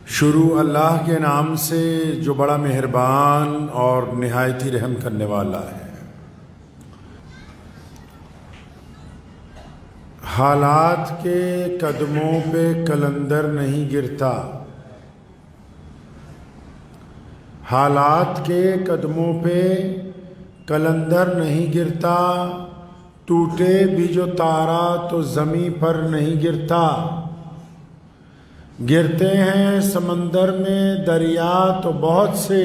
شروع اللہ کے نام سے جو بڑا مہربان اور نہایت ہی رحم کرنے والا ہے۔ حالات کے قدموں پہ کلندر نہیں گرتا، حالات کے قدموں پہ کلندر نہیں گرتا، ٹوٹے بھی جو تارا تو زمیں پر نہیں گرتا۔ گرتے ہیں سمندر میں دریا تو بہت سے،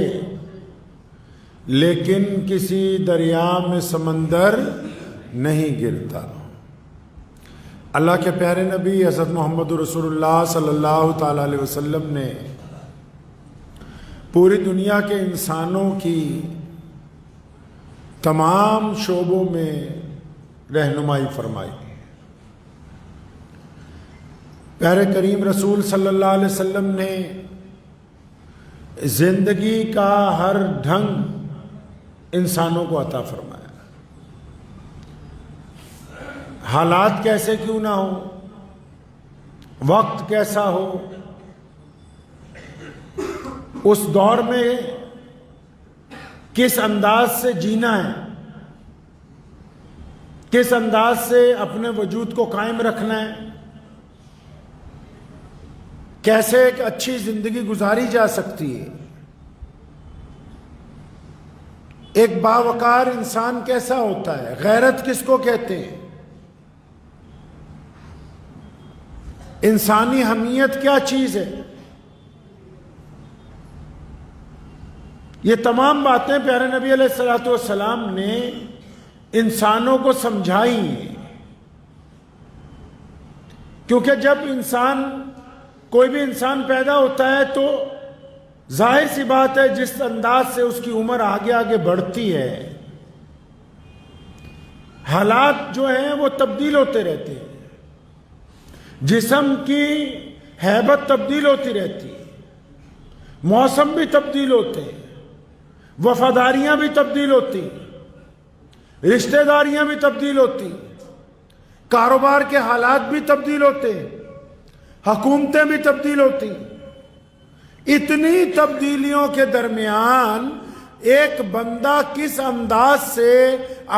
لیکن کسی دریا میں سمندر نہیں گرتا۔ اللہ کے پیارے نبی حضرت محمد رسول اللہ صلی اللہ تعالیٰ علیہ وسلم نے پوری دنیا کے انسانوں کی تمام شعبوں میں رہنمائی فرمائی۔ پیارے کریم رسول صلی اللہ علیہ وسلم نے زندگی کا ہر ڈھنگ انسانوں کو عطا فرمایا۔ حالات کیسے کیوں نہ ہو، وقت کیسا ہو، اس دور میں کس انداز سے جینا ہے، کس انداز سے اپنے وجود کو قائم رکھنا ہے، کیسے ایک اچھی زندگی گزاری جا سکتی ہے، ایک باوقار انسان کیسا ہوتا ہے، غیرت کس کو کہتے ہیں، انسانی حمیت کیا چیز ہے، یہ تمام باتیں پیارے نبی علیہ الصلوۃ والسلام نے انسانوں کو سمجھائی ہیں۔ کیونکہ جب کوئی بھی انسان پیدا ہوتا ہے تو ظاہر سی بات ہے جس انداز سے اس کی عمر آگے آگے بڑھتی ہے، حالات جو ہیں وہ تبدیل ہوتے رہتے ہیں، جسم کی ہیبت تبدیل ہوتی رہتی ہے، موسم بھی تبدیل ہوتے ہیں، وفاداریاں بھی تبدیل ہوتی ہیں، رشتہ داریاں بھی تبدیل ہوتی ہیں، کاروبار کے حالات بھی تبدیل ہوتے ہیں، حکومتیں بھی تبدیل ہوتی ہیں۔ اتنی تبدیلیوں کے درمیان ایک بندہ کس انداز سے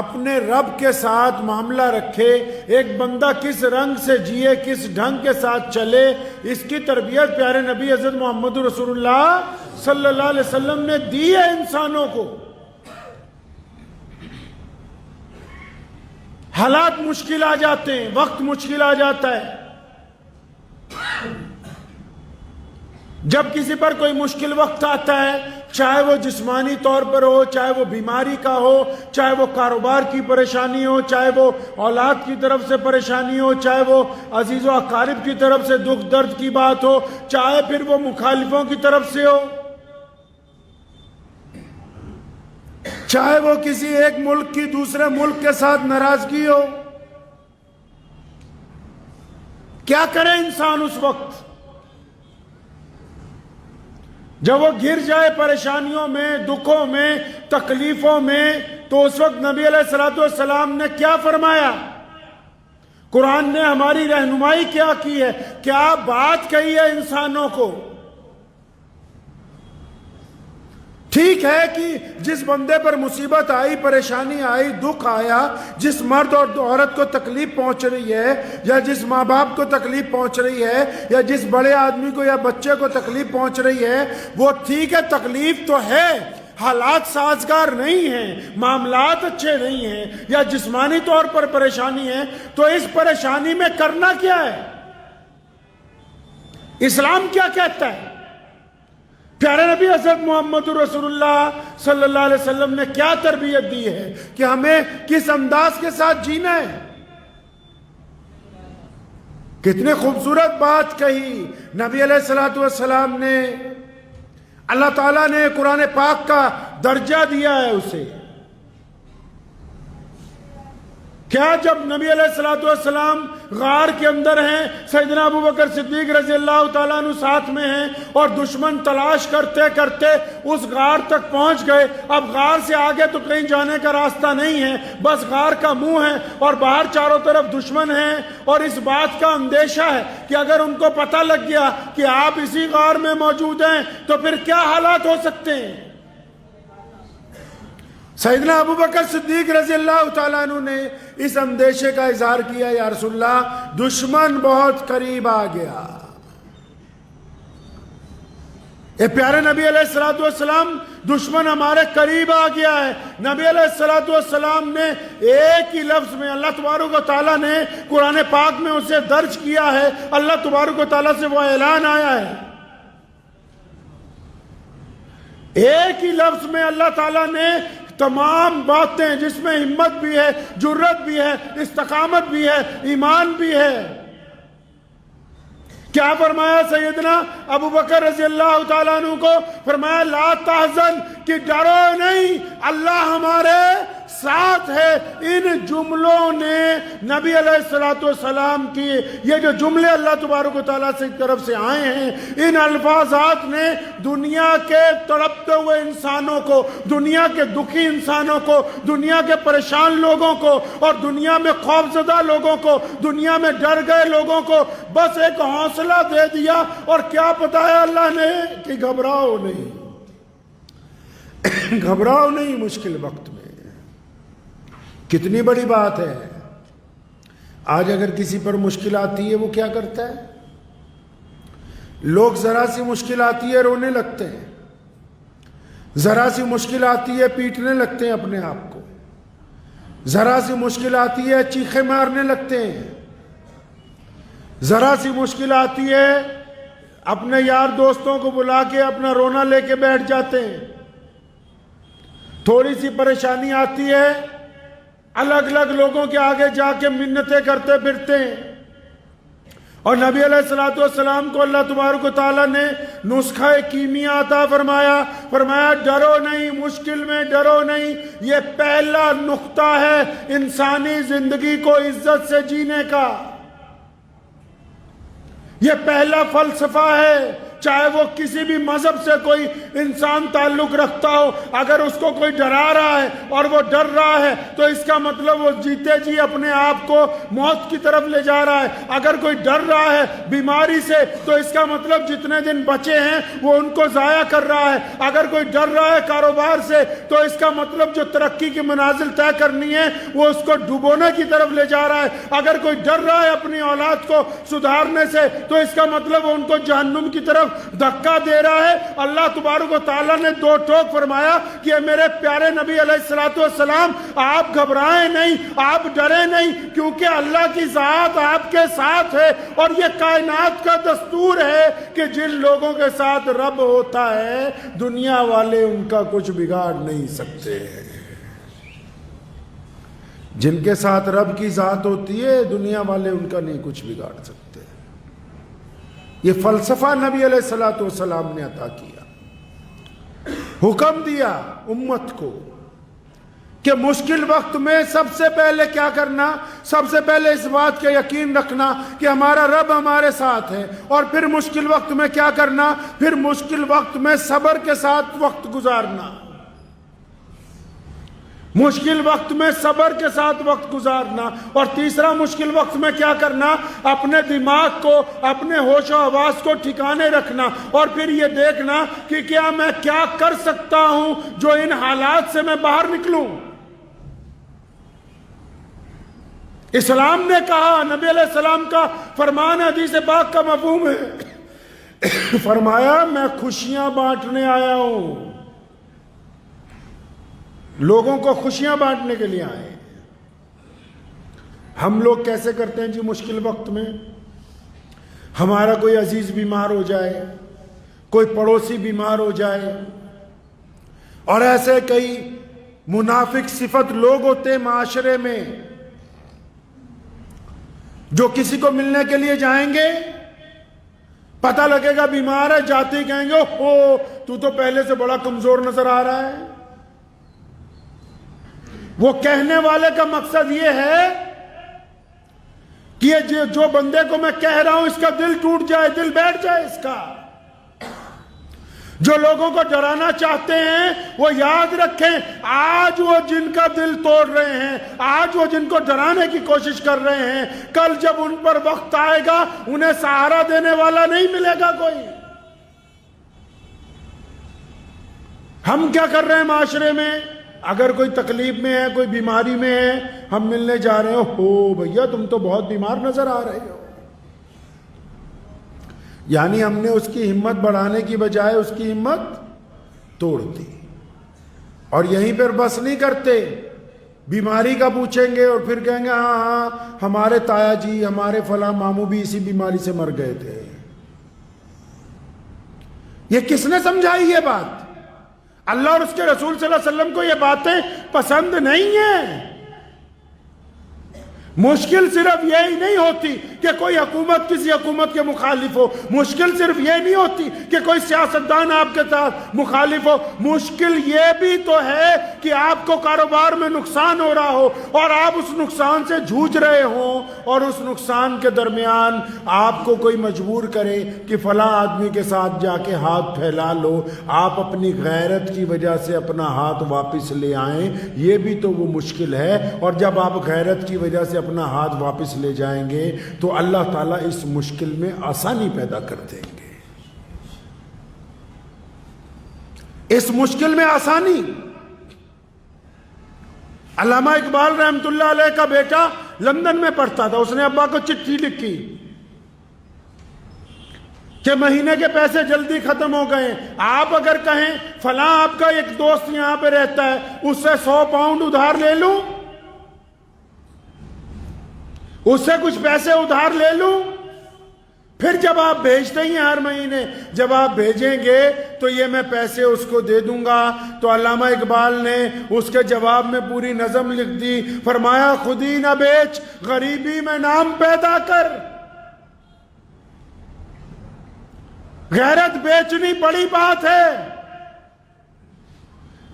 اپنے رب کے ساتھ معاملہ رکھے، ایک بندہ کس رنگ سے جیے، کس ڈھنگ کے ساتھ چلے، اس کی تربیت پیارے نبی حضرت محمد رسول اللہ صلی اللہ علیہ وسلم نے دی ہے انسانوں کو۔ حالات مشکل آ جاتے ہیں، وقت مشکل آ جاتا ہے، جب کسی پر کوئی مشکل وقت آتا ہے، چاہے وہ جسمانی طور پر ہو، چاہے وہ بیماری کا ہو، چاہے وہ کاروبار کی پریشانی ہو، چاہے وہ اولاد کی طرف سے پریشانی ہو، چاہے وہ عزیز و اقارب کی طرف سے دکھ درد کی بات ہو، چاہے پھر وہ مخالفوں کی طرف سے ہو، چاہے وہ کسی ایک ملک کی دوسرے ملک کے ساتھ ناراضگی ہو، کیا کرے انسان اس وقت جب وہ گر جائے پریشانیوں میں، دکھوں میں، تکلیفوں میں؟ تو اس وقت نبی علیہ الصلوۃ والسلام نے کیا فرمایا؟ قرآن نے ہماری رہنمائی کیا کی ہے، کیا بات کہی ہے انسانوں کو؟ ٹھیک ہے کہ جس بندے پر مصیبت آئی، پریشانی آئی، دکھ آیا، جس مرد اور عورت کو تکلیف پہنچ رہی ہے، یا جس ماں باپ کو تکلیف پہنچ رہی ہے، یا جس بڑے آدمی کو یا بچے کو تکلیف پہنچ رہی ہے، وہ ٹھیک ہے، تکلیف تو ہے، حالات سازگار نہیں ہیں، معاملات اچھے نہیں ہیں، یا جسمانی طور پر پریشانی ہے، تو اس پریشانی میں کرنا کیا ہے؟ اسلام کیا کہتا ہے؟ پیارے نبی حضرت محمد رسول اللہ صلی اللہ علیہ وسلم نے کیا تربیت دی ہے کہ ہمیں کس انداز کے ساتھ جینا ہے؟ کتنے خوبصورت بات کہی نبی علیہ الصلوۃ والسلام نے۔ اللہ تعالیٰ نے قرآن پاک کا درجہ دیا ہے اسے کیا جب نبی علیہ الصلوۃ والسلام غار کے اندر ہیں، سیدنا ابو بکر صدیق رضی اللہ تعالیٰ عنہ ساتھ میں ہیں، اور دشمن تلاش کرتے کرتے اس غار تک پہنچ گئے، اب غار سے آگے تو کہیں جانے کا راستہ نہیں ہے، بس غار کا منہ ہے اور باہر چاروں طرف دشمن ہیں، اور اس بات کا اندیشہ ہے کہ اگر ان کو پتہ لگ گیا کہ آپ اسی غار میں موجود ہیں تو پھر کیا حالات ہو سکتے ہیں؟ سیدنا ابو بکر صدیق رضی اللہ تعالیٰ عنہ نے اس اندیشے کا اظہار کیا، یا رسول اللہ دشمن بہت قریب آ گیا۔ اے پیارے نبی علیہ الصلوۃ والسلام، دشمن ہمارے قریب آ گیا ہے۔ نبی علیہ الصلوۃ والسلام نے ایک ہی لفظ میں، اللہ تبارک و تعالیٰ نے قرآن پاک میں اسے درج کیا ہے، اللہ تبارک و تعالیٰ سے وہ اعلان آیا ہے، ایک ہی لفظ میں اللہ تعالیٰ نے تمام باتیں جس میں ہمت بھی ہے، جرت بھی ہے، استقامت بھی ہے، ایمان بھی ہے، کیا فرمایا سیدنا ابو بکر رضی اللہ تعالیٰ عنہ کو؟ فرمایا لا تحزن، کہ ڈرو نہیں، اللہ ہمارے ساتھ ہے۔ ان جملوں نے نبی علیہ الصلوۃ والسلام کی، یہ جو جملے اللہ تبارک و تعالیٰ سے طرف سے آئے ہیں، ان الفاظات نے دنیا کے تڑپتے ہوئے انسانوں کو، دنیا کے دکھی انسانوں کو، دنیا کے پریشان لوگوں کو، اور دنیا میں خوفزدہ لوگوں کو، دنیا میں ڈر گئے لوگوں کو بس ایک حوصلہ دے دیا، اور کیا بتایا اللہ نے کہ گھبراؤ نہیں، گھبراؤ نہیں مشکل وقت میں۔ کتنی بڑی بات ہے۔ آج اگر کسی پر مشکل آتی ہے وہ کیا کرتا ہے؟ لوگ ذرا سی مشکل آتی ہے رونے لگتے ہیں، ذرا سی مشکل آتی ہے پیٹنے لگتے ہیں اپنے آپ کو، ذرا سی مشکل آتی ہے چیخے مارنے لگتے ہیں، ذرا سی مشکل آتی ہے اپنے یار دوستوں کو بلا کے اپنا رونا لے کے بیٹھ جاتے ہیں، تھوڑی سی پریشانی آتی ہے الگ الگ لوگوں کے آگے جا کے منتیں کرتے پھرتے ہیں۔ اور نبی علیہ الصلوۃ والسلام کو اللہ تبارک و تعالیٰ نے نسخہ کیمیا عطا فرمایا، فرمایا ڈرو نہیں، مشکل میں ڈرو نہیں۔ یہ پہلا نقطہ ہے انسانی زندگی کو عزت سے جینے کا، یہ پہلا فلسفہ ہے۔ چاہے وہ کسی بھی مذہب سے کوئی انسان تعلق رکھتا ہو، اگر اس کو کوئی ڈرا رہا ہے اور وہ ڈر رہا ہے تو اس کا مطلب وہ جیتے جی اپنے آپ کو موت کی طرف لے جا رہا ہے۔ اگر کوئی ڈر رہا ہے بیماری سے تو اس کا مطلب جتنے دن بچے ہیں وہ ان کو ضائع کر رہا ہے۔ اگر کوئی ڈر رہا ہے کاروبار سے تو اس کا مطلب جو ترقی کی منازل طے کرنی ہے وہ اس کو ڈبونے کی طرف لے جا رہا ہے۔ اگر کوئی ڈر رہا ہے اپنی اولاد کو سدھارنے سے تو اس کا مطلب وہ ان کو جہنم کی طرف دھکا دے رہا ہے۔ اللہ تبارک و تعالیٰ نے دو ٹوک فرمایا کہ میرے پیارے نبی علیہ الصلوۃ والسلام آپ گھبرائیں نہیں، آپ ڈریں نہیں، کیونکہ اللہ کی ذات آپ کے ساتھ ہے، اور یہ کائنات کا دستور ہے کہ جن لوگوں کے ساتھ رب ہوتا ہے دنیا والے ان کا کچھ بگاڑ نہیں سکتے۔ جن کے ساتھ رب کی ذات ہوتی ہے دنیا والے ان کا نہیں کچھ بگاڑ سکتے۔ یہ فلسفہ نبی علیہ الصلوۃ والسلام نے عطا کیا، حکم دیا امت کو کہ مشکل وقت میں سب سے پہلے کیا کرنا؟ سب سے پہلے اس بات کا یقین رکھنا کہ ہمارا رب ہمارے ساتھ ہے، اور پھر مشکل وقت میں کیا کرنا؟ پھر مشکل وقت میں صبر کے ساتھ وقت گزارنا، مشکل وقت میں صبر کے ساتھ وقت گزارنا۔ اور تیسرا مشکل وقت میں کیا کرنا؟ اپنے دماغ کو، اپنے ہوش و حواس کو ٹھکانے رکھنا، اور پھر یہ دیکھنا کہ کیا میں کیا کر سکتا ہوں جو ان حالات سے میں باہر نکلوں۔ اسلام نے کہا، نبی علیہ السلام کا فرمان حدیث پاک کا مفہوم ہے، فرمایا میں خوشیاں بانٹنے آیا ہوں، لوگوں کو خوشیاں بانٹنے کے لیے آئے۔ ہم لوگ کیسے کرتے ہیں جی مشکل وقت میں؟ ہمارا کوئی عزیز بیمار ہو جائے، کوئی پڑوسی بیمار ہو جائے، اور ایسے کئی منافق صفت لوگ ہوتے ہیں معاشرے میں جو کسی کو ملنے کے لیے جائیں گے، پتہ لگے گا بیمار ہے، جاتے ہی کہیں گے اوہ تو تو پہلے سے بڑا کمزور نظر آ رہا ہے۔ وہ کہنے والے کا مقصد یہ ہے کہ یہ جو بندے کو میں کہہ رہا ہوں اس کا دل ٹوٹ جائے، دل بیٹھ جائے اس کا۔ جو لوگوں کو ڈرانا چاہتے ہیں وہ یاد رکھیں، آج وہ جن کا دل توڑ رہے ہیں، آج وہ جن کو ڈرانے کی کوشش کر رہے ہیں، کل جب ان پر وقت آئے گا انہیں سہارا دینے والا نہیں ملے گا کوئی۔ ہم کیا کر رہے ہیں معاشرے میں؟ اگر کوئی تکلیف میں ہے، کوئی بیماری میں ہے، ہم ملنے جا رہے ہو بھیا تم تو بہت بیمار نظر آ رہے ہو، یعنی ہم نے اس کی ہمت بڑھانے کی بجائے اس کی ہمت توڑ دی۔ اور یہیں پر بس نہیں کرتے، بیماری کا پوچھیں گے اور پھر کہیں گے ہاں ہمارے تایا جی، ہمارے فلاں ماموں بھی اسی بیماری سے مر گئے تھے۔ یہ کس نے سمجھائی یہ بات؟ اللہ اور اس کے رسول صلی اللہ علیہ وسلم کو یہ باتیں پسند نہیں ہیں۔ مشکل صرف یہی نہیں ہوتی کہ کوئی حکومت کسی حکومت کے مخالف ہو، مشکل صرف یہ نہیں ہوتی کہ کوئی سیاستدان آپ کے ساتھ مخالف ہو، مشکل یہ بھی تو ہے کہ آپ کو کاروبار میں نقصان ہو رہا ہو اور آپ اس نقصان سے جھوج رہے ہوں، اور اس نقصان کے درمیان آپ کو کوئی مجبور کرے کہ فلاں آدمی کے ساتھ جا کے ہاتھ پھیلا لو، آپ اپنی غیرت کی وجہ سے اپنا ہاتھ واپس لے آئیں، یہ بھی تو وہ مشکل ہے۔ اور جب آپ غیرت کی وجہ سے اپنا ہاتھ واپس لے جائیں گے تو اللہ تعالیٰ اس مشکل میں آسانی پیدا کر دیں گے، اس مشکل میں آسانی۔ علامہ اقبال رحمت اللہ علیہ کا بیٹا لندن میں پڑھتا تھا، اس نے ابا کو چٹھی لکھی کہ مہینے کے پیسے جلدی ختم ہو گئے، آپ اگر کہیں فلاں آپ کا ایک دوست یہاں پہ رہتا ہے اس سے 100 پاؤنڈ ادھار لے لوں، اس سے کچھ پیسے ادھار لے لوں، پھر جب آپ بھیجتے ہی ہر مہینے جب آپ بھیجیں گے تو یہ میں پیسے اس کو دے دوں گا۔ تو علامہ اقبال نے اس کے جواب میں پوری نظم لکھ دی، فرمایا خودی نہ بیچ غریبی میں نام پیدا کر۔ غیرت بیچنی بڑی بات ہے،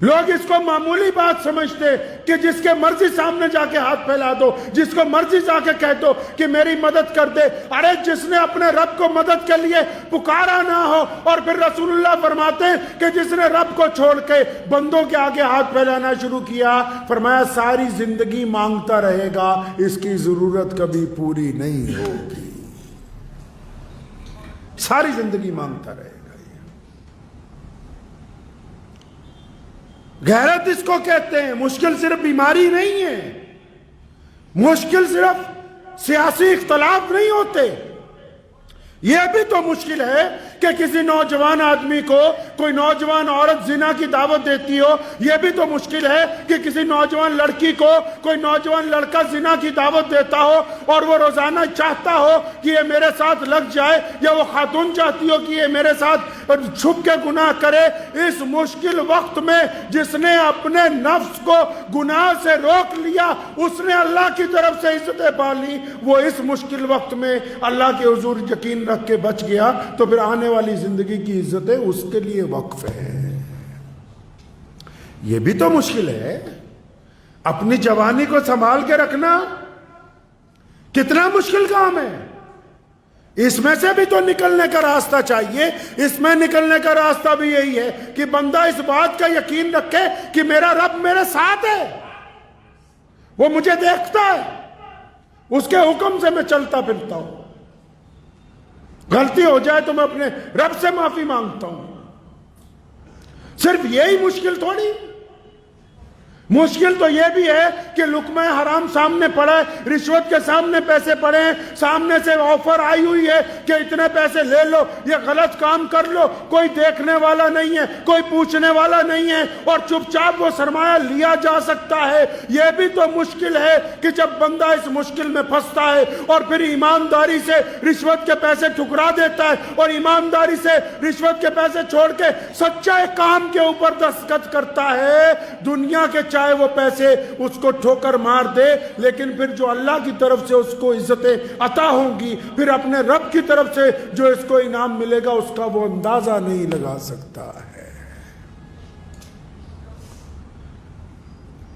لوگ اس کو معمولی بات سمجھتے کہ جس کے مرضی سامنے جا کے ہاتھ پھیلا دو، جس کو مرضی جا کے کہہ دو کہ میری مدد کر دے۔ ارے جس نے اپنے رب کو مدد کے لیے پکارا نہ ہو، اور پھر رسول اللہ فرماتے ہیں کہ جس نے رب کو چھوڑ کے بندوں کے آگے ہاتھ پھیلانا شروع کیا، فرمایا ساری زندگی مانگتا رہے گا، اس کی ضرورت کبھی پوری نہیں ہوگی، ساری زندگی مانگتا رہے گا۔ غیرت اس کو کہتے ہیں۔ مشکل صرف بیماری نہیں ہے، مشکل صرف سیاسی اختلاف نہیں ہوتے، یہ بھی تو مشکل ہے کہ کسی نوجوان آدمی کو کوئی نوجوان عورت زنا کی دعوت دیتی ہو، یہ بھی تو مشکل ہے کہ کسی نوجوان لڑکی کو کوئی نوجوان لڑکا زنا کی دعوت دیتا ہو اور وہ روزانہ چاہتا ہو کہ یہ میرے ساتھ لگ جائے، یا وہ خاتون چاہتی ہو کہ یہ میرے ساتھ چھپ کے گناہ کرے۔ اس مشکل وقت میں جس نے اپنے نفس کو گناہ سے روک لیا، اس نے اللہ کی طرف سے عزتیں پا لی، وہ اس مشکل وقت میں اللہ کے حضور یقین رکھ کے بچ گیا، تو پھر آنے والی زندگی کی عزتیں اس کے لیے وقف ہے۔ یہ بھی تو مشکل ہے، اپنی جوانی کو سنبھال کے رکھنا کتنا مشکل کام ہے۔ اس میں سے بھی تو نکلنے کا راستہ چاہیے۔ اس میں نکلنے کا راستہ بھی یہی ہے کہ بندہ اس بات کا یقین رکھے کہ میرا رب میرے ساتھ ہے، وہ مجھے دیکھتا ہے، اس کے حکم سے میں چلتا پھرتا ہوں، غلطی ہو جائے تو میں اپنے رب سے معافی مانگتا ہوں۔ صرف یہی مشکل تھوڑی، مشکل تو یہ بھی ہے کہ لقمہ حرام سامنے پڑا ہے، رشوت کے سامنے پیسے پڑے ہیں، سامنے سے آفر آئی ہوئی ہے کہ اتنے پیسے لے لو، یہ غلط کام کر لو، کوئی دیکھنے والا نہیں ہے، کوئی پوچھنے والا نہیں ہے، اور چپ چاپ وہ سرمایہ لیا جا سکتا ہے۔ یہ بھی تو مشکل ہے کہ جب بندہ اس مشکل میں پھنستا ہے اور پھر ایمانداری سے رشوت کے پیسے ٹھکرا دیتا ہے، اور ایمانداری سے رشوت کے پیسے چھوڑ کے سچے کام کے اوپر دستخط کرتا ہے، دنیا کے چاہے وہ پیسے اس کو ٹھوکر مار دے، لیکن پھر جو اللہ کی طرف سے اس کو عزتیں عطا ہوں گی، پھر اپنے رب کی طرف سے جو اس کو انعام ملے گا، اس کا وہ اندازہ نہیں لگا سکتا ہے۔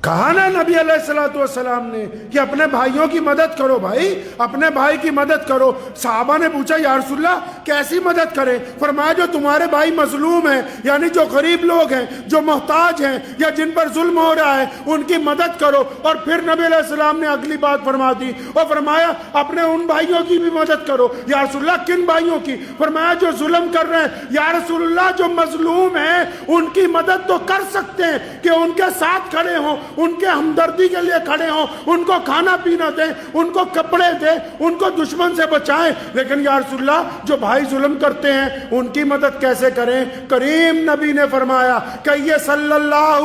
کہا نا نبی علیہ الصلوۃ والسلام نے کہ اپنے بھائیوں کی مدد کرو بھائی، اپنے بھائی کی مدد کرو۔ صحابہ نے پوچھا یا رسول اللہ کیسی مدد کریں؟ فرمایا جو تمہارے بھائی مظلوم ہیں، یعنی جو غریب لوگ ہیں، جو محتاج ہیں یا جن پر ظلم ہو رہا ہے، ان کی مدد کرو۔ اور پھر نبی علیہ السلام نے اگلی بات فرما دی اور فرمایا اپنے ان بھائیوں کی بھی مدد کرو۔ یا رسول اللہ کن بھائیوں کی؟ فرمایا جو ظلم کر رہے ہیں۔ یا رسول اللہ جو مظلوم ہیں ان کی مدد تو کر سکتے ہیں کہ ان کے ساتھ کھڑے ہوں، ان کے ہمدردی کے لیے کھڑے ہوں، ان کو کھانا پینا دیں، ان کو کپڑے دیں، ان کو دشمن سے بچائیں، لیکن یا رسول اللہ جو بھائی ظلم کرتے ہیں ان کی مدد کیسے کریں؟ کریم نبی نے فرمایا کہیے صلی اللہ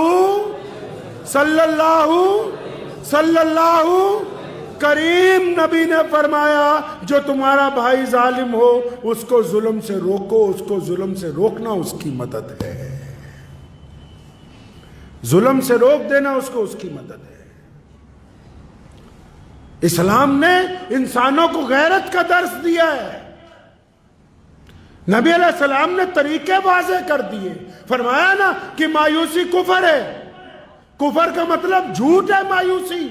کریم نبی نے فرمایا جو تمہارا بھائی ظالم ہو اس کو ظلم سے روکو، اس کو ظلم سے روکنا اس کی مدد ہے، ظلم سے روک دینا اس کو اس کی مدد ہے۔ اسلام نے انسانوں کو غیرت کا درس دیا ہے، نبی علیہ السلام نے طریقے واضح کر دیے۔ فرمایا نا کہ مایوسی کفر ہے، کفر کا مطلب جھوٹ ہے مایوسی۔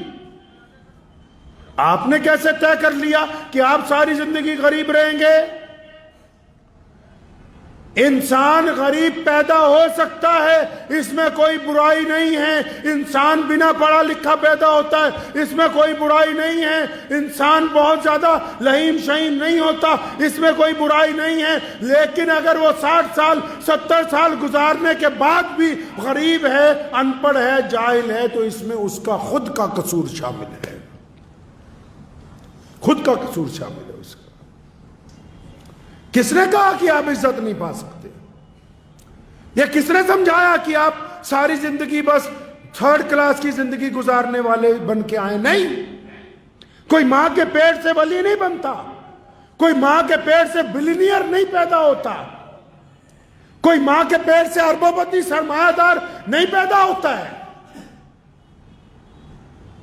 آپ نے کیسے طے کر لیا کہ آپ ساری زندگی غریب رہیں گے؟ انسان غریب پیدا ہو سکتا ہے، اس میں کوئی برائی نہیں ہے۔ انسان بنا پڑھا لکھا پیدا ہوتا ہے، اس میں کوئی برائی نہیں ہے۔ انسان بہت زیادہ لہیم شہیم نہیں ہوتا، اس میں کوئی برائی نہیں ہے۔ لیکن اگر وہ 60 سال 70 سال گزارنے کے بعد بھی غریب ہے، ان پڑھ ہے، جاہل ہے، تو اس میں اس کا خود کا قصور شامل ہے، خود کا قصور شامل ہے اس کا۔ کس نے کہا کہ آپ عزت نہیں پا سکتے؟ یا کس نے سمجھایا کہ آپ ساری زندگی بس 3rd کلاس کی زندگی گزارنے والے بن کے آئے؟ نہیں، کوئی ماں کے پیٹ سے ولی نہیں بنتا، کوئی ماں کے پیٹ سے بلینئر نہیں پیدا ہوتا، کوئی ماں کے پیٹ سے اربوں پتی سرمایہ دار نہیں پیدا ہوتا ہے۔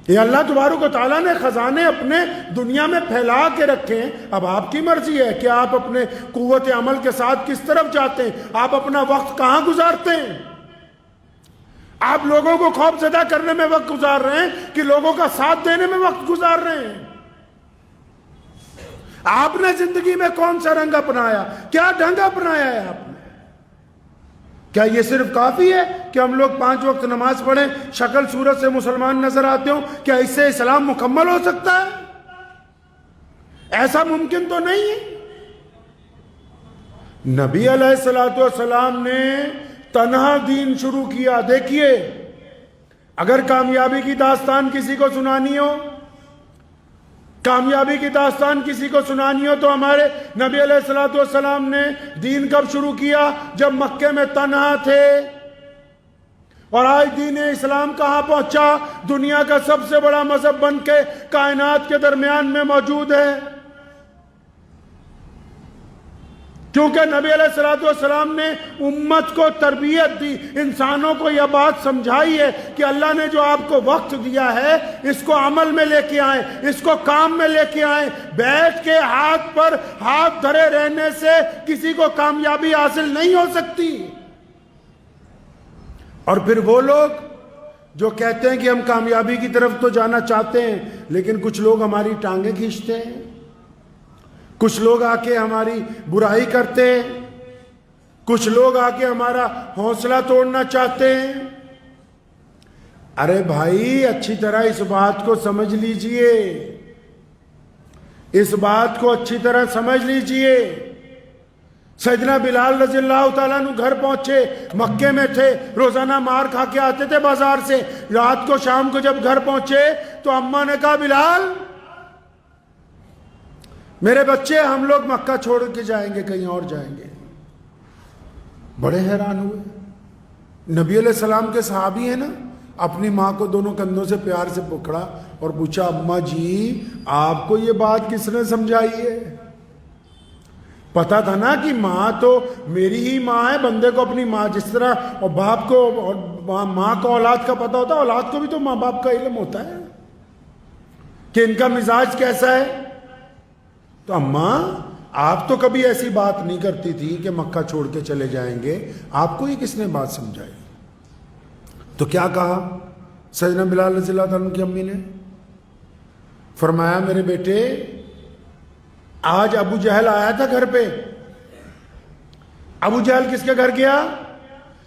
یہ اللہ تبارک و تعالیٰ نے خزانے اپنے دنیا میں پھیلا کے رکھے ہیں، اب آپ کی مرضی ہے کہ آپ اپنے قوت عمل کے ساتھ کس طرف جاتے ہیں، آپ اپنا وقت کہاں گزارتے ہیں۔ آپ لوگوں کو خوف زدہ کرنے میں وقت گزار رہے ہیں کہ لوگوں کا ساتھ دینے میں وقت گزار رہے ہیں؟ آپ نے زندگی میں کون سا رنگ اپنایا، کیا ڈھنگ اپنایا ہے آپ نے؟ کیا یہ صرف کافی ہے کہ ہم لوگ 5 وقت نماز پڑھیں، شکل صورت سے مسلمان نظر آتے ہوں؟ کیا اس سے اسلام مکمل ہو سکتا ہے؟ ایسا ممکن تو نہیں ہے۔ نبی علیہ الصلوۃ والسلام نے تنہا دین شروع کیا۔ دیکھیے، اگر کامیابی کی داستان کسی کو سنانی ہو، کامیابی کی داستان کسی کو سنانی ہو تو ہمارے نبی علیہ الصلوۃ والسلام نے دین کب شروع کیا؟ جب مکے میں تنہا تھے۔ اور آج دین اسلام کہاں پہنچا؟ دنیا کا سب سے بڑا مذہب بن کے کائنات کے درمیان میں موجود ہے، کیونکہ نبی علیہ الصلوۃ والسلام نے امت کو تربیت دی، انسانوں کو یہ بات سمجھائی ہے کہ اللہ نے جو آپ کو وقت دیا ہے اس کو عمل میں لے کے آئیں، اس کو کام میں لے کے آئیں۔ بیٹھ کے ہاتھ پر ہاتھ دھرے رہنے سے کسی کو کامیابی حاصل نہیں ہو سکتی۔ اور پھر وہ لوگ جو کہتے ہیں کہ ہم کامیابی کی طرف تو جانا چاہتے ہیں، لیکن کچھ لوگ ہماری ٹانگیں کھینچتے ہیں، کچھ لوگ آ کے ہماری برائی کرتے ہیں، کچھ لوگ آ کے ہمارا حوصلہ توڑنا چاہتے ہیں۔ ارے بھائی، اچھی طرح اس بات کو سمجھ لیجئے، اس بات کو اچھی طرح سمجھ لیجئے۔ سیدنا بلال رضی اللہ تعالیٰ عنہ گھر پہنچے، مکے میں تھے، روزانہ مار کھا کے آتے تھے بازار سے۔ رات کو شام کو جب گھر پہنچے تو اماں نے کہا بلال میرے بچے، ہم لوگ مکہ چھوڑ کے جائیں گے، کہیں اور جائیں گے۔ بڑے حیران ہوئے۔ نبی علیہ السلام کے صحابی ہیں نا، اپنی ماں کو دونوں کندھوں سے پیار سے پکڑا اور پوچھا اماں جی آپ کو یہ بات کس نے سمجھائی ہے؟ پتا تھا نا کہ ماں تو میری ہی ماں ہے، بندے کو اپنی ماں جس طرح اور باپ کو اور ماں کو اولاد کا پتا ہوتا ہے، اولاد کو بھی تو ماں باپ کا علم ہوتا ہے کہ ان کا مزاج کیسا ہے۔ تو اماں آپ تو کبھی ایسی بات نہیں کرتی تھی کہ مکہ چھوڑ کے چلے جائیں گے، آپ کو یہ کس نے بات سمجھائی؟ تو کیا کہا سیدنا بلال رضی اللہ تعالیٰ عنہ کی امی نے فرمایا میرے بیٹے آج ابو جہل آیا تھا گھر پہ. ابو جہل کس کے گھر گیا؟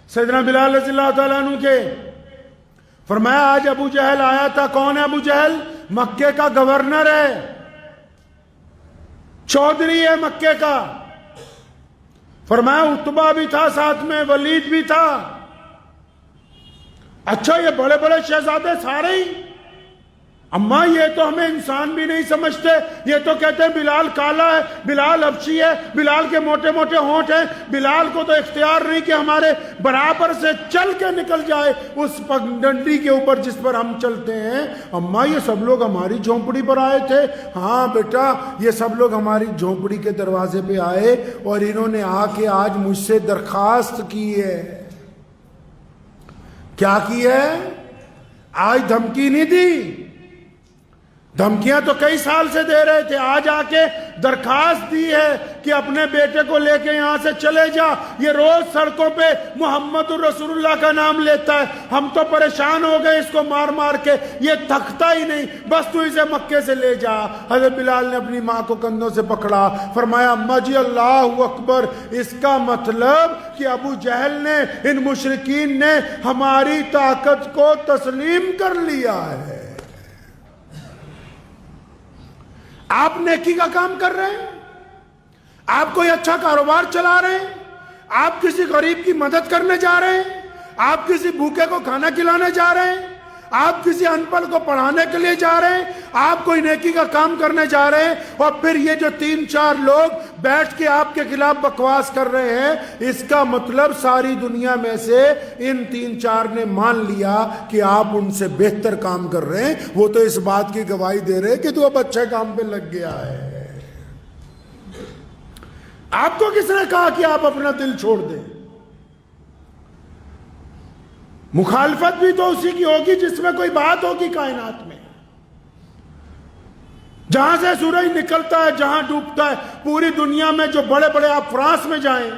سیدنا بلال رضی اللہ تعالیٰ عنہ کے. فرمایا آج ابو جہل آیا تھا. کون ہے ابو جہل؟ مکے کا گورنر ہے، چودھری ہے مکے کا. فرمایا عتبہ بھی تھا ساتھ میں، ولید بھی تھا. اچھا یہ بڑے بڑے شہزادے سارے ہی؟ اماں یہ تو ہمیں انسان بھی نہیں سمجھتے، یہ تو کہتے ہیں بلال کالا ہے، بلال حبشی ہے، بلال کے موٹے موٹے ہونٹ ہیں، بلال کو تو اختیار نہیں کہ ہمارے برابر سے چل کے نکل جائے اس پگڈنڈی کے اوپر جس پر ہم چلتے ہیں. اماں یہ سب لوگ ہماری جھونپڑی پر آئے تھے؟ ہاں بیٹا یہ سب لوگ ہماری جھونپڑی کے دروازے پہ آئے اور انہوں نے آ کے آج مجھ سے درخواست کی ہے. کیا کی ہے؟ آج دھمکی نہیں دی، دھمکیاں تو کئی سال سے دے رہے تھے، آج آ کے درخواست دی ہے کہ اپنے بیٹے کو لے کے یہاں سے چلے جا. یہ روز سڑکوں پہ محمد الرسول اللہ کا نام لیتا ہے، ہم تو پریشان ہو گئے اس کو مار مار کے، یہ تھکتا ہی نہیں، بس تو اسے مکے سے لے جا. حضرت بلال نے اپنی ماں کو کندھوں سے پکڑا، فرمایا اماں جی اللہ اکبر. اس کا مطلب کہ ابو جہل نے، ان مشرکین نے ہماری طاقت کو تسلیم کر لیا ہے. آپ نیکی کا کام کر رہے ہیں، آپ کوئی اچھا کاروبار چلا رہے ہیں، آپ کسی غریب کی مدد کرنے جا رہے ہیں، آپ کسی بھوکے کو کھانا کھلانے جا رہے ہیں، آپ کسی ان پڑھ کو پڑھانے کے لیے جا رہے ہیں، آپ کوئی نیکی کا کام کرنے جا رہے ہیں، اور پھر یہ جو 3-4 لوگ بیٹھ کے آپ کے خلاف بکواس کر رہے ہیں، اس کا مطلب ساری دنیا میں سے ان 3-4 نے مان لیا کہ آپ ان سے بہتر کام کر رہے ہیں. وہ تو اس بات کی گواہی دے رہے ہیں کہ تو اب اچھے کام پہ لگ گیا ہے. آپ کو کس نے کہا کہ آپ اپنا دل چھوڑ دیں؟ مخالفت بھی تو اسی کی ہوگی جس میں کوئی بات ہوگی کائنات میں. جہاں سے سورج نکلتا ہے، جہاں ڈوبتا ہے، پوری دنیا میں جو بڑے بڑے، آپ فرانس میں جائیں،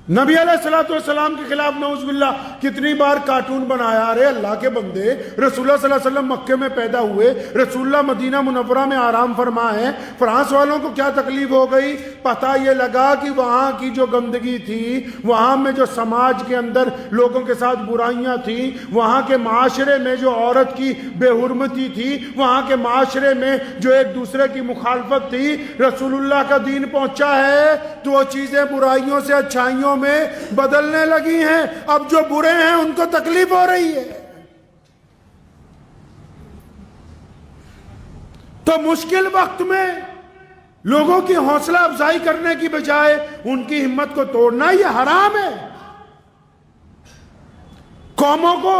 نبی علیہ السلام کے خلاف نعوذ باللہ کتنی بار کارٹون بنایا. ارے اللہ کے بندے، رسول اللہ صلی اللہ علیہ وسلم مکے میں پیدا ہوئے، رسول اللہ مدینہ منورہ میں آرام فرما ہے، فرانس والوں کو کیا تکلیف ہو گئی؟ پتہ یہ لگا کہ وہاں کی جو گندگی تھی، وہاں میں جو سماج کے اندر لوگوں کے ساتھ برائیاں تھیں، وہاں کے معاشرے میں جو عورت کی بے حرمتی تھی، وہاں کے معاشرے میں جو ایک دوسرے کی مخالفت تھی، رسول اللہ کا دین پہنچا ہے تو وہ چیزیں برائیوں سے اچھائیوں میں بدلنے لگی ہیں. اب جو برے ہیں ان کو تکلیف ہو رہی ہے. تو مشکل وقت میں لوگوں کی حوصلہ افزائی کرنے کی بجائے ان کی ہمت کو توڑنا یہ حرام ہے. قوموں کو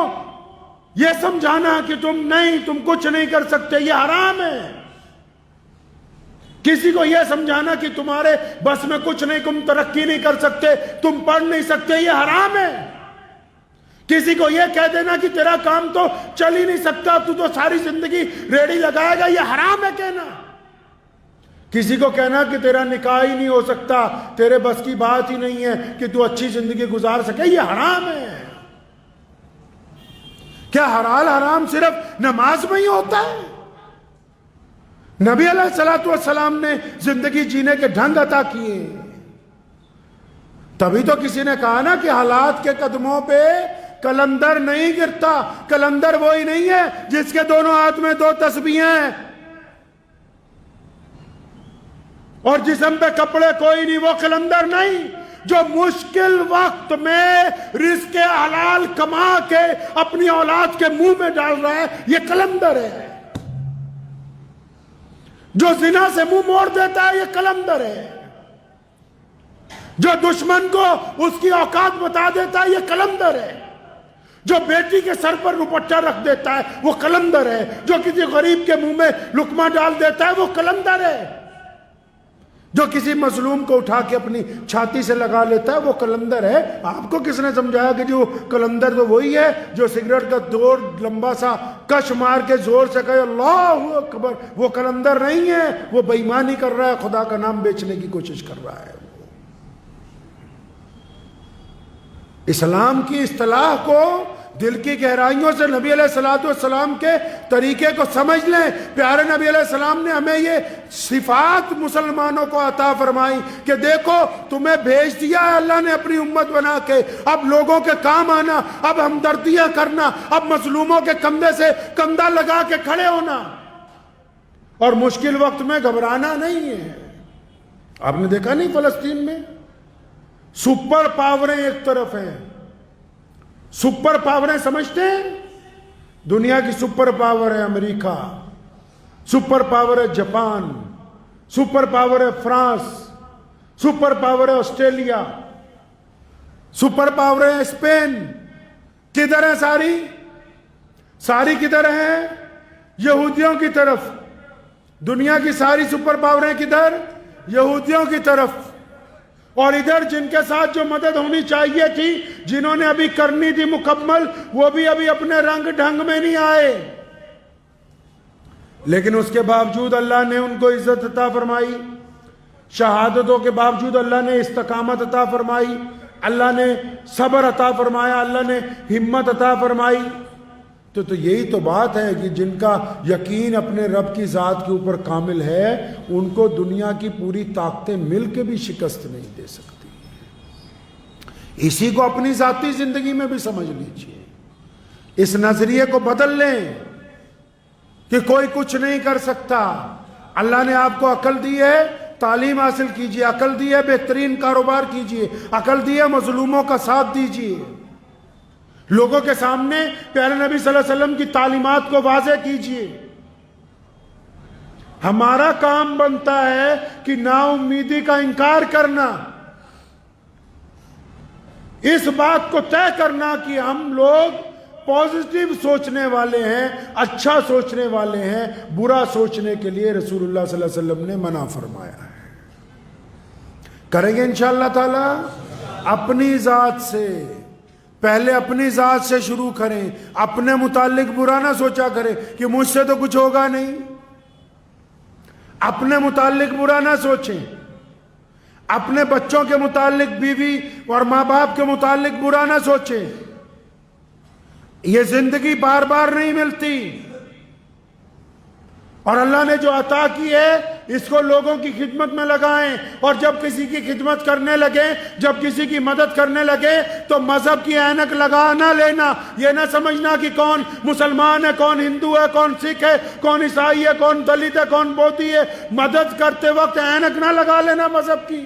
یہ سمجھانا کہ تم کچھ نہیں کر سکتے، یہ حرام ہے. کسی کو یہ سمجھانا کہ تمہارے بس میں کچھ نہیں، تم ترقی نہیں کر سکتے، تم پڑھ نہیں سکتے، یہ حرام ہے. کسی کو یہ کہہ دینا کہ تیرا کام تو چل ہی نہیں سکتا، تو ساری زندگی ریڑھی لگائے گا، یہ حرام ہے کہنا. کسی کو کہنا کہ تیرا نکاح ہی نہیں ہو سکتا، تیرے بس کی بات ہی نہیں ہے کہ تو اچھی زندگی گزار سکے، یہ حرام ہے. کیا حلال حرام صرف نماز میں ہی ہوتا ہے؟ نبی علیہ السلام نے زندگی جینے کے ڈھنگ عطا کیے. تبھی تو کسی نے کہا نا کہ حالات کے قدموں پہ کلندر نہیں گرتا. کلندر وہی نہیں ہے جس کے دونوں ہاتھ میں 2 تسبیحیں ہیں اور جسم پہ کپڑے کوئی نہیں، وہ کلندر نہیں. جو مشکل وقت میں رزق حلال کما کے اپنی اولاد کے منہ میں ڈال رہا ہے، یہ کلندر ہے. جو زنا سے منہ موڑ دیتا ہے، یہ کلندر ہے. جو دشمن کو اس کی اوقات بتا دیتا ہے، یہ کلندر ہے. جو بیٹی کے سر پر دوپٹہ رکھ دیتا ہے، وہ کلندر ہے. جو کسی غریب کے منہ میں لقمہ ڈال دیتا ہے، وہ کلندر ہے. جو کسی مظلوم کو اٹھا کے اپنی چھاتی سے لگا لیتا ہے، وہ کلندر ہے. آپ کو کس نے سمجھایا کہ جو کلندر تو وہی ہے جو سگریٹ کا دور لمبا سا کش مار کے زور سے کہے اللہ اکبر؟ وہ کلندر نہیں ہے، وہ بے ایمانی کر رہا ہے، خدا کا نام بیچنے کی کوشش کر رہا ہے. اسلام کی اصطلاح کو دل کی گہرائیوں سے نبی علیہ الصلوۃ والسلام کے طریقے کو سمجھ لیں. پیارے نبی علیہ السلام نے ہمیں یہ صفات مسلمانوں کو عطا فرمائی کہ دیکھو تمہیں بھیج دیا ہے اللہ نے اپنی امت بنا کے، اب لوگوں کے کام آنا، اب ہمدردیاں کرنا، اب مظلوموں کے کندھے سے کندھا لگا کے کھڑے ہونا، اور مشکل وقت میں گھبرانا نہیں ہے. آپ نے دیکھا نہیں فلسطین میں سپر پاوریں ایک طرف ہیں. سپر پاوریں سمجھتے ہیں؟ دنیا کی سپر پاور ہے امریکہ، سپر پاور ہے جاپان، سپر پاور ہے فرانس، سپر پاور ہے آسٹریلیا، سپر پاور ہے اسپین. کدھر ہیں ساری کدھر ہیں؟ یہودیوں کی طرف. دنیا کی ساری سپر پاوریں کدھر؟ یہودیوں کی طرف. اور ادھر جن کے ساتھ جو مدد ہونی چاہیے تھی، جنہوں نے ابھی کرنی تھی مکمل، وہ بھی ابھی اپنے رنگ ڈھنگ میں نہیں آئے، لیکن اس کے باوجود اللہ نے ان کو عزت عطا فرمائی. شہادتوں کے باوجود اللہ نے استقامت عطا فرمائی، اللہ نے صبر عطا فرمایا، اللہ نے ہمت عطا فرمائی. تو یہی تو بات ہے کہ جن کا یقین اپنے رب کی ذات کے اوپر کامل ہے، ان کو دنیا کی پوری طاقتیں مل کے بھی شکست نہیں دے سکتی. اسی کو اپنی ذاتی زندگی میں بھی سمجھ لیجئے. اس نظریے کو بدل لیں کہ کوئی کچھ نہیں کر سکتا. اللہ نے آپ کو عقل دی ہے، تعلیم حاصل کیجئے. عقل دی ہے، بہترین کاروبار کیجئے. عقل دی ہے، مظلوموں کا ساتھ دیجئے. لوگوں کے سامنے پیارے نبی صلی اللہ علیہ وسلم کی تعلیمات کو واضح کیجئے. ہمارا کام بنتا ہے کہ نا امیدی کا انکار کرنا، اس بات کو طے کرنا کہ ہم لوگ پازیٹیو سوچنے والے ہیں، اچھا سوچنے والے ہیں. برا سوچنے کے لیے رسول اللہ صلی اللہ علیہ وسلم نے منع فرمایا ہے. کریں گے انشاءاللہ تعالی. اپنی ذات سے پہلے اپنی ذات سے شروع کریں. اپنے متعلق برا نہ سوچا کریں کہ مجھ سے تو کچھ ہوگا نہیں. اپنے متعلق برا نہ سوچیں. اپنے بچوں کے متعلق، بیوی اور ماں باپ کے متعلق برا نہ سوچیں. یہ زندگی بار بار نہیں ملتی، اور اللہ نے جو عطا کی ہے اس کو لوگوں کی خدمت میں لگائیں. اور جب کسی کی خدمت کرنے لگے، جب کسی کی مدد کرنے لگے، تو مذہب کی اینک لگا نہ لینا. یہ نہ سمجھنا کہ کون مسلمان ہے، کون ہندو ہے، کون سکھ ہے، کون عیسائی ہے، کون دلت ہے، کون بودھی ہے. مدد کرتے وقت اینک نہ لگا لینا مذہب کی.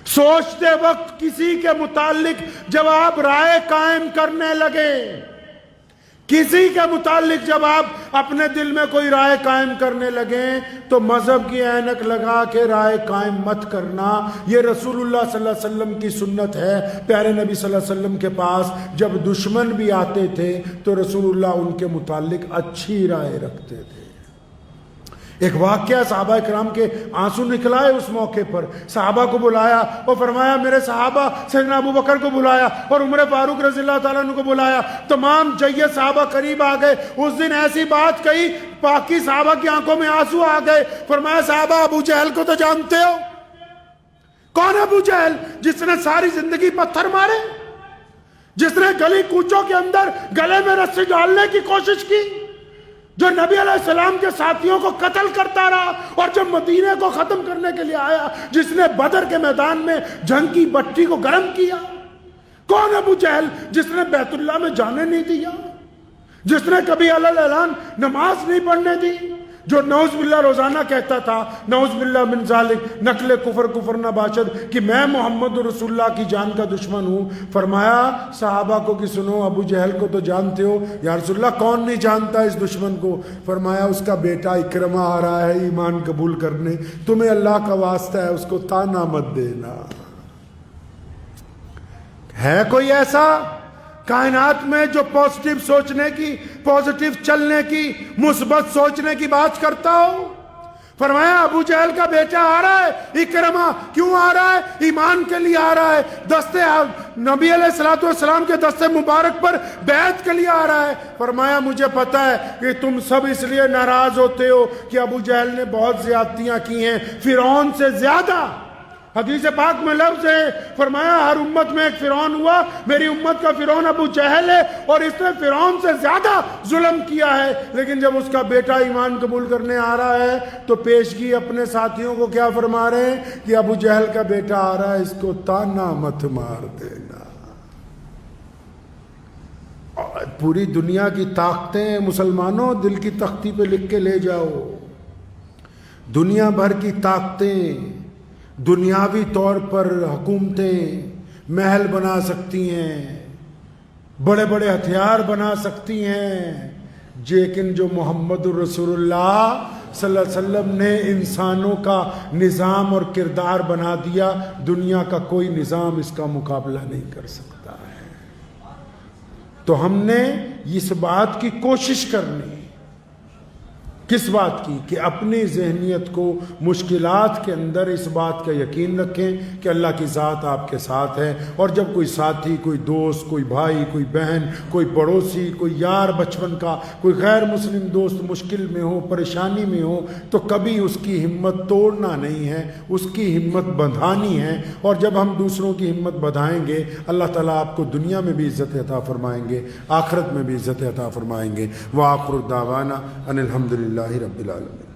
سوچتے وقت کسی کے متعلق جب آپ رائے قائم کرنے لگے، کسی کے متعلق جب آپ اپنے دل میں کوئی رائے قائم کرنے لگیں، تو مذہب کی اینک لگا کے رائے قائم مت کرنا. یہ رسول اللہ صلی اللہ علیہ وسلم کی سنت ہے. پیارے نبی صلی اللہ علیہ وسلم کے پاس جب دشمن بھی آتے تھے تو رسول اللہ ان کے متعلق اچھی رائے رکھتے تھے. ایک واقعہ، صحابہ کرام کے آنسو نکلائے اس موقع پر. صحابہ کو بلایا اور فرمایا میرے صحابہ، سیدنا ابو بکر کو بلایا اور عمر فاروق رضی اللہ تعالیٰ عنہ کو بلایا. تمام جید صحابہ قریب آ گئے. اس دن ایسی بات کہی، باقی صحابہ کی آنکھوں میں آنسو آ گئے. فرمایا صحابہ، ابو جہل کو تو جانتے ہو؟ کون ہے ابو جہل؟ جس نے ساری زندگی پتھر مارے، جس نے گلی کوچوں کے اندر گلے میں رسی ڈالنے کی کوشش کی، جو نبی علیہ السلام کے ساتھیوں کو قتل کرتا رہا اور جب مدینے کو ختم کرنے کے لیے آیا، جس نے بدر کے میدان میں جنگ کی بٹی کو گرم کیا. کون ابو جہل؟ جس نے بیت اللہ میں جانے نہیں دیا، جس نے کبھی علی الاعلان نماز نہیں پڑھنے دی، جو نعوذ باللہ روزانہ کہتا تھا نعوذ باللہ من ذالک، نقل کفر نہ باشد، کہ میں محمد رسول اللہ کی جان کا دشمن ہوں. فرمایا صحابہ کو کہ سنو، ابو جہل کو تو جانتے ہو. یا رسول اللہ کون نہیں جانتا اس دشمن کو؟ فرمایا اس کا بیٹا اکرمہ آ رہا ہے ایمان قبول کرنے، تمہیں اللہ کا واسطہ ہے اس کو تانا مت دینا. ہے کوئی ایسا کائنات میں جو پازیٹیو سوچنے کی، پازیٹیو چلنے کی، مثبت سوچنے کی بات کرتا ہو؟ فرمایا ابو جہل کا بیٹا آ رہا ہے اکرمہ. کیوں آ رہا ہے؟ ایمان کے لیے آ رہا ہے. دستے نبی علیہ الصلوۃ والسلام کے دستے مبارک پر بیعت کے لیے آ رہا ہے. فرمایا مجھے پتا ہے کہ تم سب اس لیے ناراض ہوتے ہو کہ ابو جہل نے بہت زیادتیاں کی ہیں، فرعون سے زیادہ حدیث پاک میں لفظ ہے، فرمایا ہر امت میں ایک فرعون ہوا، میری امت کا فرعون ابو جہل ہے، اور اس نے فرعون سے زیادہ ظلم کیا ہے، لیکن جب اس کا بیٹا ایمان قبول کرنے آ رہا ہے تو پیشگی اپنے ساتھیوں کو کیا فرما رہے ہیں کہ ابو جہل کا بیٹا آ رہا ہے، اس کو تانا مت مار دینا۔ پوری دنیا کی طاقتیں مسلمانوں دل کی تختی پہ لکھ کے لے جاؤ، دنیا بھر کی طاقتیں دنیاوی طور پر حکومتیں محل بنا سکتی ہیں، بڑے بڑے ہتھیار بنا سکتی ہیں، لیکن جو محمد الرسول اللہ صلی اللہ علیہ وسلم نے انسانوں کا نظام اور کردار بنا دیا، دنیا کا کوئی نظام اس کا مقابلہ نہیں کر سکتا ہے۔ تو ہم نے اس بات کی کوشش کرنی، کس بات کی؟ کہ اپنی ذہنیت کو مشکلات کے اندر اس بات کا یقین رکھیں کہ اللہ کی ذات آپ کے ساتھ ہے، اور جب کوئی ساتھی، کوئی دوست، کوئی بھائی، کوئی بہن، کوئی پڑوسی، کوئی یار بچپن کا، کوئی غیر مسلم دوست مشکل میں ہو، پریشانی میں ہو، تو کبھی اس کی ہمت توڑنا نہیں ہے، اس کی ہمت بندھانی ہے، اور جب ہم دوسروں کی ہمت بندھائیں گے اللہ تعالیٰ آپ کو دنیا میں بھی عزت عطا فرمائیں گے، آخرت میں بھی عزت عطا فرمائیں گے۔ وآخر دعوانا ان الحمد للہ رب العالمین۔